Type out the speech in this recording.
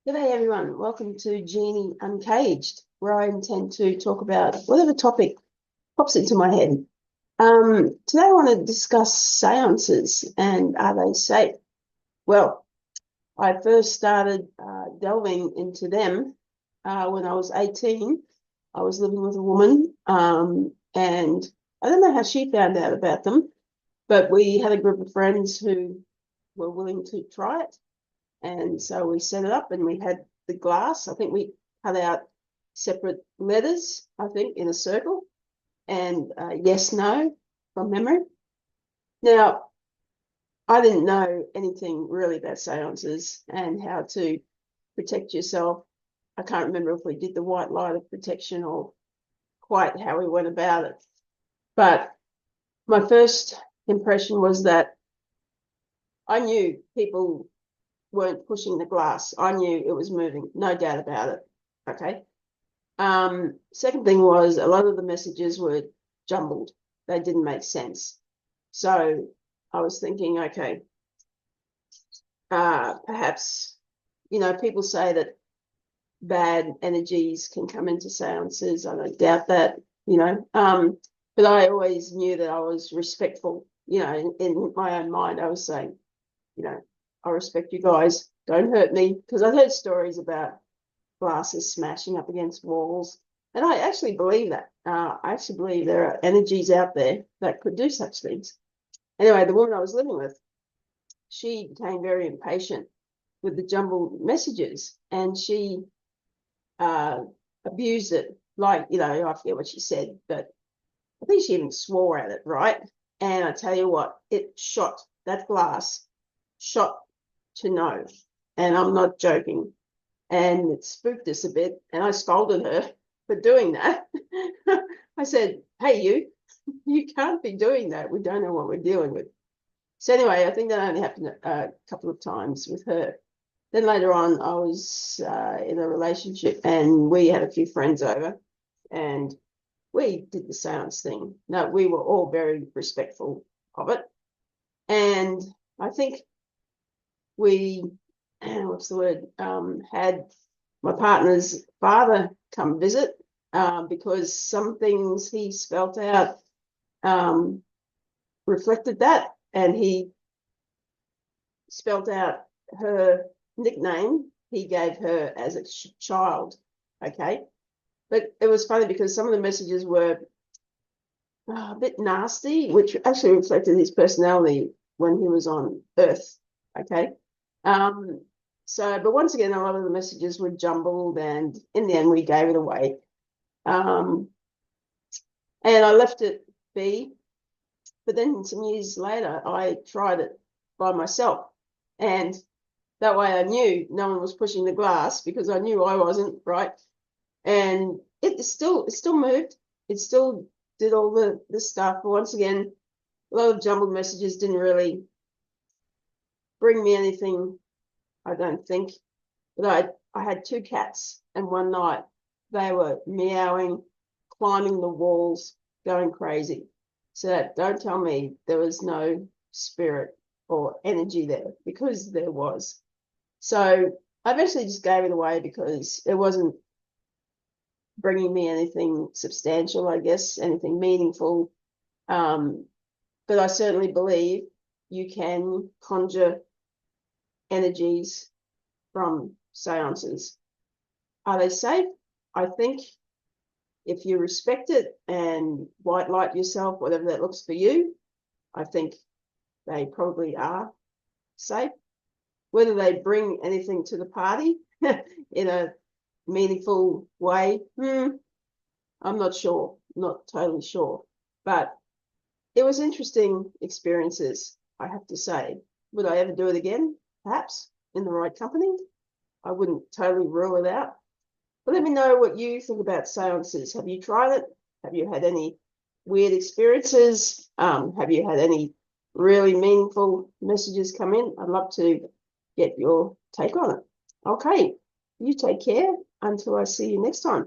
G'day everyone, welcome to Jeannie Uncaged, where I intend to talk about whatever topic pops into my head. Today I want to discuss seances and are they safe? Well, I first started delving into them when I was 18. I was living with a woman, and I don't know how she found out about them, but we had a group of friends who were willing to try it. And so we set it up and we had the glass. I think we cut out separate letters, I think, in a circle and yes, no from memory. Now, I didn't know anything really about seances and how to protect yourself. I can't remember if we did the white light of protection or quite how we went about it. But my first impression was that I knew people weren't pushing the glass. I knew it was moving, no doubt about it. Okay. Second thing was a lot of the messages were jumbled. They didn't make sense. So I was thinking, okay, perhaps, people say that bad energies can come into seances. I don't doubt that, but I always knew that I was respectful, in my own mind. I was saying, I respect you guys. Don't hurt me. Because I've heard stories about glasses smashing up against walls. And I actually believe that. I actually believe there are energies out there that could do such things. Anyway, the woman I was living with, she became very impatient with the jumbled messages and she uh, abused it. Like, I forget what she said, but I think she even swore at it, right? And I tell you what, it shot, that glass shot to no. And I'm not joking. And it spooked us a bit. And I scolded her for doing that. I said, hey, you can't be doing that. We don't know what we're dealing with. So anyway, I think that only happened a couple of times with her. Then later on, I was in a relationship and we had a few friends over and we did the seance thing. No, we were all very respectful of it. And I think we, what's the word, had my partner's father come visit because some things he spelt out reflected that, and he spelt out her nickname he gave her as a child. Okay, but it was funny because some of the messages were a bit nasty, which actually reflected his personality when he was on Earth. Okay. Um, but once again, a lot of the messages were jumbled, and in the end, we gave it away. Um, and I left it be. But then some years later, I tried it by myself. And that way I knew no one was pushing the glass because I knew I wasn't, right? And it still moved. It still did all the stuff. But once again, a lot of jumbled messages didn't really bring me anything, I don't think. But I had two cats, and one night they were meowing, climbing the walls, going crazy. So don't tell me there was no spirit or energy there, because there was. So I eventually just gave it away because it wasn't bringing me anything substantial, I guess, anything meaningful. But I certainly believe you can conjure energies from seances. Are they safe? I think if you respect it and white light yourself, whatever that looks for you, I think they probably are safe. Whether they bring anything to the party in a meaningful way, I'm not sure, not totally sure. But it was interesting experiences, I have to say. Would I ever do it again? Perhaps in the right company. I wouldn't totally rule it out. But let me know what you think about seances. Have you tried it? Have you had any weird experiences? Have you had any really meaningful messages come in? I'd love to get your take on it. Okay, you take care until I see you next time.